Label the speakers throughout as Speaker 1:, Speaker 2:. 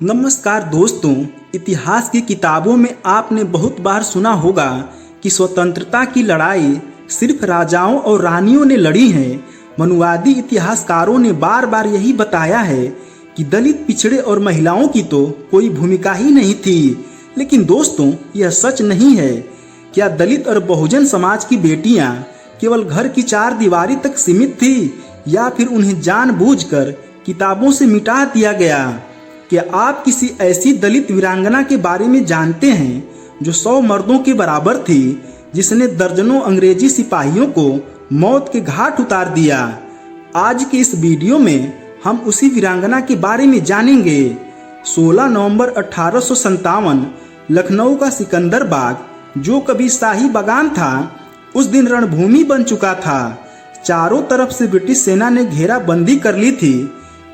Speaker 1: नमस्कार दोस्तों, इतिहास की किताबों में आपने बहुत बार सुना होगा कि स्वतंत्रता की लड़ाई सिर्फ राजाओं और रानियों ने लड़ी है। मनुवादी इतिहासकारों ने बार बार यही बताया है कि दलित, पिछड़े और महिलाओं की तो कोई भूमिका ही नहीं थी। लेकिन दोस्तों, यह सच नहीं है। क्या दलित और बहुजन समाज की बेटियां केवल घर की चार दीवारी तक सीमित थी, या फिर उन्हें जानबूझकर किताबों से मिटा दिया गया? क्या आप किसी ऐसी दलित वीरांगना के बारे में जानते हैं जो 100 मर्दों के बराबर थी, जिसने दर्जनों अंग्रेजी सिपाहियों को मौत के घाट उतार दिया? आज के इस वीडियो में हम उसी वीरांगना के बारे में जानेंगे। 16 नवंबर 1857 लखनऊ का सिकंदर बाग, जो कभी शाही बागान था, उस दिन रणभूमि बन चुका था। चारों तरफ से ब्रिटिश सेना ने घेराबंदी कर ली थी।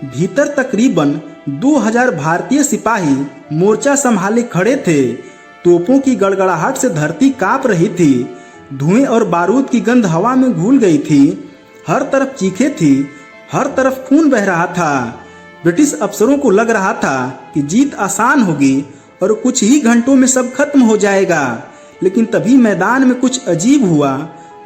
Speaker 1: भीतर तकरीबन 2000 भारतीय सिपाही मोर्चा संभाले खड़े थे। तोपों की गड़गड़ाहट से धरती कांप रही थी। धुएं और बारूद की गंध हवा में घुल गई थी। हर तरफ चीखें थी, हर तरफ खून बह रहा था। ब्रिटिश अफसरों को लग रहा था कि जीत आसान होगी और कुछ ही घंटों में सब खत्म हो जाएगा। लेकिन तभी मैदान में कुछ अजीब हुआ।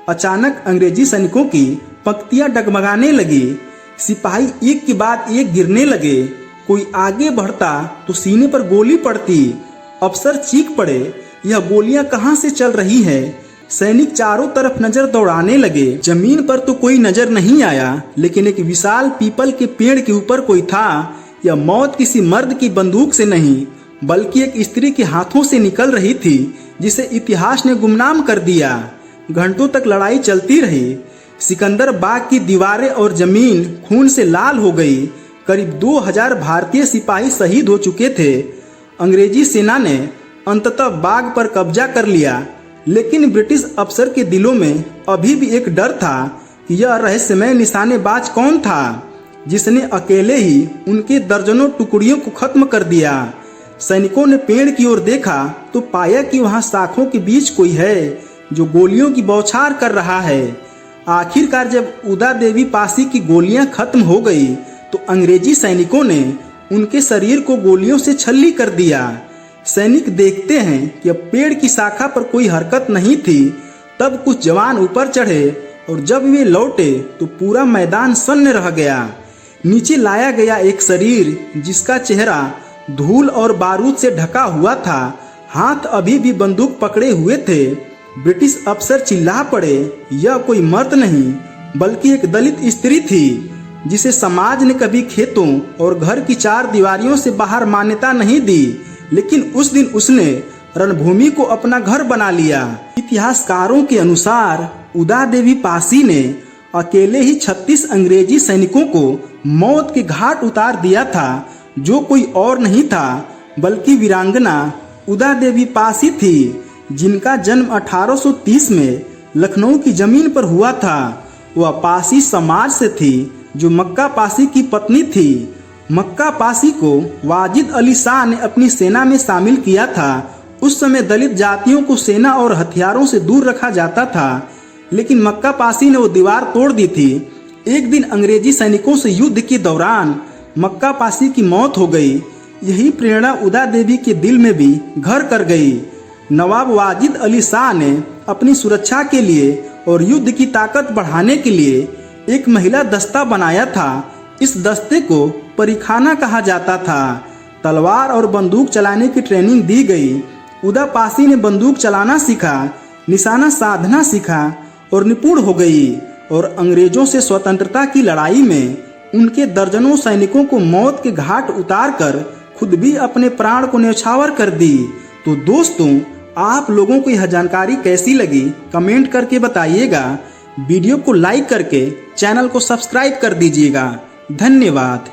Speaker 1: अचानक अंग्रेजी सैनिकों की पंक्तियां डगमगाने लगी। सिपाही एक के बाद एक गिरने लगे। कोई आगे बढ़ता तो सीने पर गोली पड़ती। अफसर चीख पड़े, यह गोलियां कहां से चल रही है? सैनिक चारों तरफ नजर दौड़ाने लगे। जमीन पर तो कोई नजर नहीं आया, लेकिन एक विशाल पीपल के पेड़ के ऊपर कोई था। यह मौत किसी मर्द की बंदूक से नहीं, बल्कि एक स्त्री के हाथों से निकल रही थी, जिसे इतिहास ने गुमनाम कर दिया। घंटों तक लड़ाई चलती रही। सिकंदर बाग की दीवारें और जमीन खून से लाल हो गई। करीब 2000 भारतीय सिपाही शहीद हो चुके थे। अंग्रेजी सेना ने अंततः बाग पर कब्जा कर लिया, लेकिन ब्रिटिश अफसर के दिलों में अभी भी एक डर था कि यह रहस्यमय निशानेबाज कौन था, जिसने अकेले ही उनके दर्जनों टुकड़ियों को खत्म कर दिया। सैनिकों ने पेड़ की ओर देखा तो पाया कि वहां शाखों के बीच कोई है जो गोलियों की बौछार कर रहा है। आखिरकार जब उदा देवी पासी की गोलियां खत्म हो गई तो अंग्रेजी सैनिकों ने उनके शरीर को गोलियों से छल्ली कर दिया। सैनिक देखते हैं कि अब पेड़ की शाखा पर कोई हरकत नहीं थी। तब कुछ जवान ऊपर चढ़े और जब वे लौटे तो पूरा मैदान सन्न रह गया। नीचे लाया गया एक शरीर, जिसका चेहरा धूल और बारूद से ढका हुआ था। हाथ अभी भी बंदूक पकड़े हुए थे। ब्रिटिश अफसर चिल्ला पड़े, यह कोई मर्द नहीं बल्कि एक दलित स्त्री थी, जिसे समाज ने कभी खेतों और घर की चार दीवारियों से बाहर मान्यता नहीं दी। लेकिन उस दिन उसने रणभूमि को अपना घर बना लिया। इतिहासकारों के अनुसार उदा देवी पासी ने अकेले ही 36 अंग्रेजी सैनिकों को मौत के घाट उतार दिया था, जो कोई और नहीं था बल्कि वीरांगना उदा देवी पासी थी, जिनका जन्म 1830 में लखनऊ की जमीन पर हुआ था। वह पासी समाज से थी, जो मक्का पासी की पत्नी थी। मक्का पासी को वाजिद अली शाह ने अपनी सेना में शामिल किया था। उस समय दलित जातियों को सेना और हथियारों से दूर रखा जाता था, लेकिन मक्का पासी ने वो दीवार तोड़ दी थी। एक दिन अंग्रेजी सैनिकों से युद्ध के दौरान मक्का पासी की मौत हो गई। यही प्रेरणा उदा देवी के दिल में भी घर कर गई। नवाब वाजिद अली शाह ने अपनी सुरक्षा के लिए और युद्ध की ताकत बढ़ाने के लिए एक महिला दस्ता बनाया था। इस दस्ते को परिखाना कहा जाता था। तलवार और बंदूक चलाने की ट्रेनिंग दी गई। उदा पासी ने बंदूक चलाना सीखा, निशाना साधना सीखा और निपुण हो गई। और अंग्रेजों से स्वतंत्रता की लड़ाई में उनके दर्जनों सैनिकों को मौत के घाट उतार कर खुद भी अपने प्राण को न्यौछावर कर दी। तो दोस्तों, आप लोगों को यह जानकारी कैसी लगी, कमेंट करके बताइएगा। वीडियो को लाइक करके चैनल को सब्सक्राइब कर दीजिएगा। धन्यवाद।